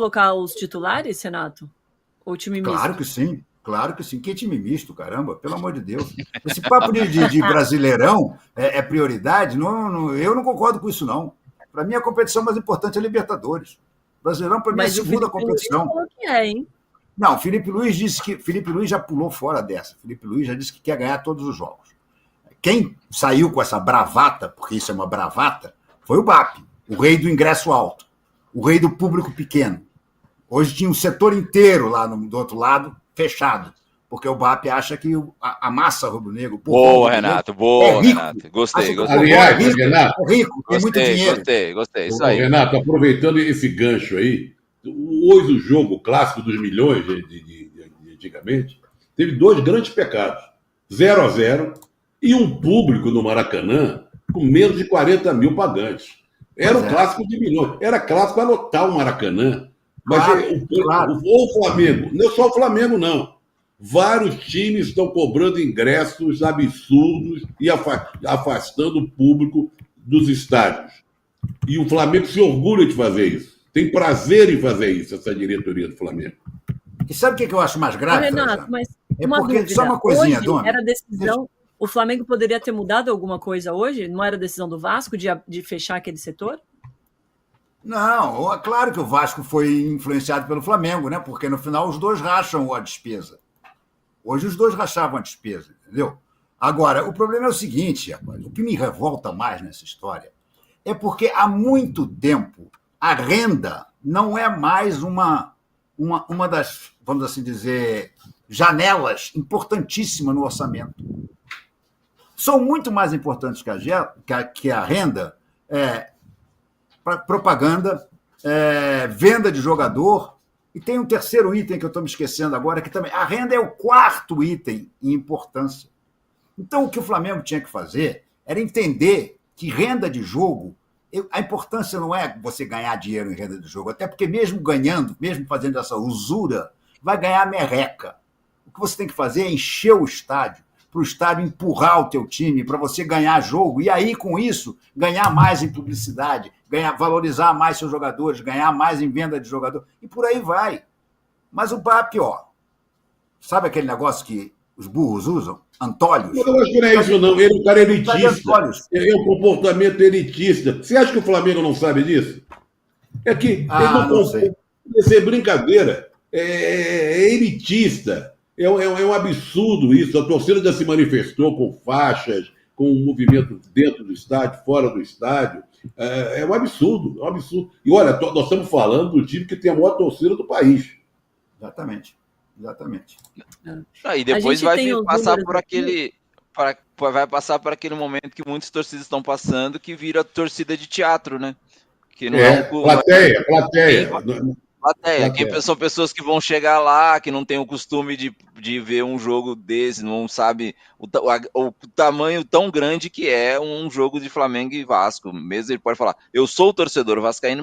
colocar os titulares, Renato? Ou time misto? Claro que sim. Claro que sim. Que time misto, caramba, pelo amor de Deus. Esse papo de Brasileirão é prioridade? Eu não concordo com isso, não. Para mim, a competição mais importante é a Libertadores. Brasileirão, para mim, é a segunda competição. Luiz falou que é, hein? Não, Felipe Luiz disse que. Felipe Luiz já pulou fora dessa. Felipe Luiz já disse que quer ganhar todos os jogos. Quem saiu com essa bravata, porque isso é uma bravata, foi o BAP, o rei do ingresso alto, o rei do público pequeno. Hoje tinha um setor inteiro lá do outro lado fechado, porque o BAP acha que a massa rubro-negro... Boa, Renato, boa, Renato. Gostei. Aliás, Renato, é rico, tem muito dinheiro. Gostei, isso aí. Renato, aproveitando esse gancho aí, hoje o jogo clássico dos milhões de antigamente teve 2 grandes pecados, 0-0 e um público no Maracanã com menos de 40 mil pagantes. Era um clássico de milhões, era clássico a lotar o Maracanã. Mas o Flamengo, não é só o Flamengo, não. Vários times estão cobrando ingressos absurdos e afastando o público dos estádios. E o Flamengo se orgulha de fazer isso. Tem prazer em fazer isso, essa diretoria do Flamengo. E sabe o que eu acho mais grave, Renato, mas uma dúvida. Só uma coisinha, hoje dona. Era decisão... O Flamengo poderia ter mudado alguma coisa hoje? Não era decisão do Vasco de fechar aquele setor? Não, é claro que o Vasco foi influenciado pelo Flamengo, né? Porque no final os dois racham a despesa. Hoje os dois rachavam a despesa, entendeu? Agora, o problema é o seguinte, rapaz, o que me revolta mais nessa história é porque há muito tempo a renda não é mais uma das, vamos assim dizer, janelas importantíssimas no orçamento. São muito mais importantes que a renda propaganda, venda de jogador, e tem um terceiro item que eu estou me esquecendo agora, que também a renda é o 4º item em importância. Então, o que o Flamengo tinha que fazer era entender que renda de jogo, a importância não é você ganhar dinheiro em renda de jogo, até porque mesmo ganhando, mesmo fazendo essa usura, vai ganhar merreca. O que você tem que fazer é encher o estádio, para o estádio empurrar o teu time, para você ganhar jogo, e aí, com isso, ganhar mais em publicidade, valorizar mais seus jogadores, ganhar mais em venda de jogador, e por aí vai. Mas o BAP, sabe aquele negócio que os burros usam? Antólios? Eu acho que não é isso, não. Ele é um cara elitista. É um comportamento elitista. Você acha que o Flamengo não sabe disso? É que ele não sei. Isso é brincadeira. É elitista. É um absurdo isso. A torcida já se manifestou com faixas, com um movimento dentro do estádio, fora do estádio. É um absurdo, é um absurdo. E olha, nós estamos falando do time que tem a maior torcida do país. Exatamente. E depois vai passar por aquele... vai passar por aquele momento que muitas torcidas estão passando, que vira torcida de teatro, né? Que não plateia. São pessoas que vão chegar lá, que não tem o costume de ver um jogo desse, não sabe o tamanho tão grande que é um jogo de Flamengo e Vasco. Mesmo ele pode falar, eu sou torcedor vascaíno,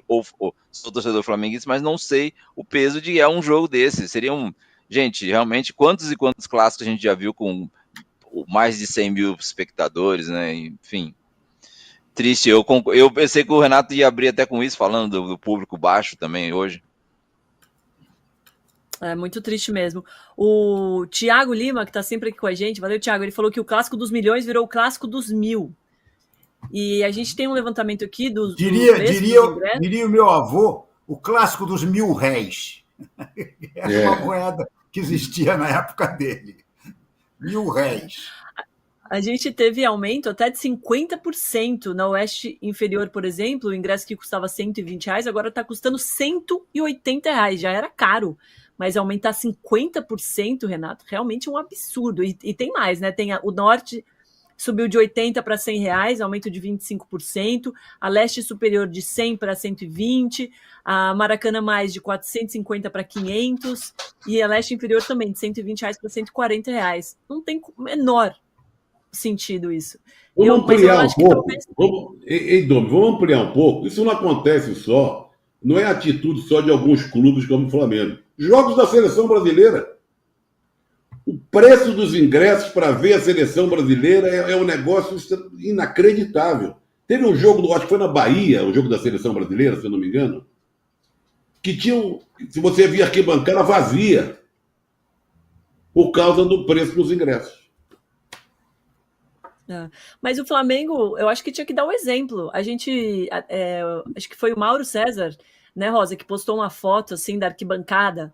ou sou torcedor flamenguista, mas não sei o peso de um jogo desse. Gente, realmente, quantos e quantos clássicos a gente já viu com mais de 100 mil espectadores, né? Enfim... Triste, eu pensei que o Renato ia abrir até com isso, falando do público baixo também hoje. É muito triste mesmo. O Thiago Lima, que está sempre aqui com a gente, valeu, Thiago, ele falou que o clássico dos milhões virou o clássico dos 1000. E a gente tem um levantamento aqui dos diria o meu avô, o clássico dos 1000 réis. Era uma moeda que existia na época dele. 1000 réis. A gente teve aumento até de 50% na Oeste Inferior, por exemplo. O ingresso que custava R$120, agora está custando R$180. Já era caro, mas aumentar 50%, Renato, realmente é um absurdo. E tem mais, né? O Norte subiu de R$80 para R$100, aumento de 25%. A Leste Superior de 100 para 120. A Maracanã mais de 450 para 500. E a Leste Inferior também de R$120 para R$140. Não tem menor sentido isso. Vamos ampliar um pouco. Vamos ampliar um pouco. Isso não acontece só, não é atitude só de alguns clubes como o Flamengo. Jogos da seleção brasileira. O preço dos ingressos para ver a seleção brasileira é um negócio inacreditável. Teve um jogo, acho que foi na Bahia, o jogo da seleção brasileira, se eu não me engano. que tinham, se você via arquibancada vazia, por causa do preço dos ingressos. Mas o Flamengo, eu acho que tinha que dar o exemplo. A gente, acho que foi o Mauro César, né, Rosa, que postou uma foto assim da arquibancada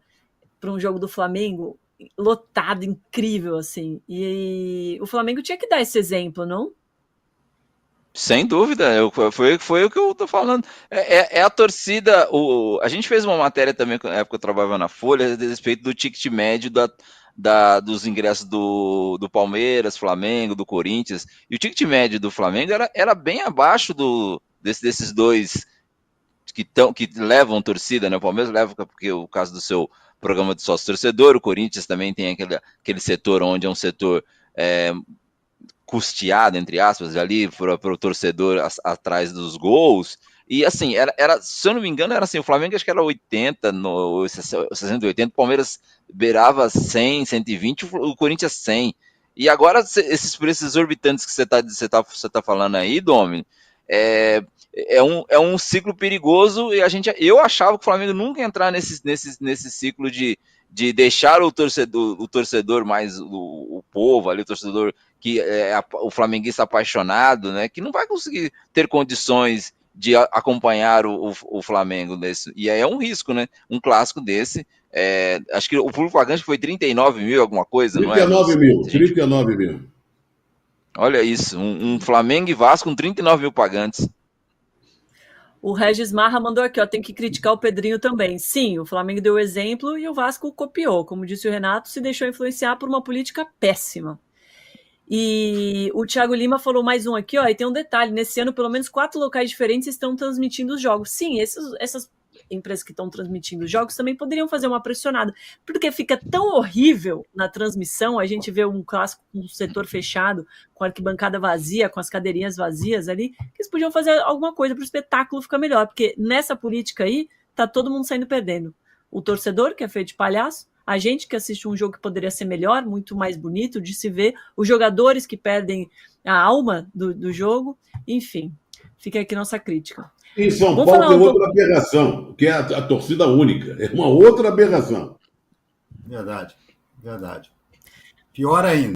para um jogo do Flamengo, lotado, incrível, assim. E o Flamengo tinha que dar esse exemplo, não? Sem dúvida, foi o que eu tô falando. É a torcida. A gente fez uma matéria também, na época que eu trabalhava na Folha, a respeito do ticket médio dos ingressos do Palmeiras, Flamengo, do Corinthians. E o ticket médio do Flamengo era bem abaixo desses dois que levam torcida, né? O Palmeiras leva, porque o caso do seu programa de sócio-torcedor, o Corinthians também tem aquele setor onde é um setor custeado, entre aspas, ali para o torcedor atrás dos gols. E assim, se eu não me engano, era assim, o Flamengo acho que era 80, 60, 80, o Palmeiras beirava 100, 120, o Corinthians 100. E agora, esses preços exorbitantes que você tá falando aí, Domi, é um ciclo perigoso, e eu achava que o Flamengo nunca ia entrar nesse ciclo de deixar o torcedor mais o povo ali, o torcedor que é o flamenguista apaixonado, né, que não vai conseguir ter condições de acompanhar o Flamengo nesse. E aí é um risco, né? Um clássico desse. Acho que o público pagante foi 39 mil, alguma coisa, não é? 39 mil, 39 mil. Olha isso, um Flamengo e Vasco com 39 mil pagantes. O Regis Marra mandou aqui, ó, tem que criticar o Pedrinho também. Sim, o Flamengo deu o exemplo e o Vasco copiou. Como disse o Renato, se deixou influenciar por uma política péssima. E o Thiago Lima falou mais um aqui, ó, e tem um detalhe, nesse ano pelo menos 4 locais diferentes estão transmitindo os jogos. Sim, essas empresas que estão transmitindo os jogos também poderiam fazer uma pressionada, porque fica tão horrível na transmissão, a gente vê um clássico com um setor fechado, com a arquibancada vazia, com as cadeirinhas vazias ali, que eles podiam fazer alguma coisa para o espetáculo ficar melhor, porque nessa política aí, tá todo mundo saindo perdendo. O torcedor, que é feito de palhaço, a gente que assiste um jogo que poderia ser melhor, muito mais bonito de se ver, os jogadores que perdem a alma do jogo, enfim, fica aqui nossa crítica. Em São Paulo tem outra aberração, que é a torcida única. É uma outra aberração. Verdade, verdade. Pior ainda.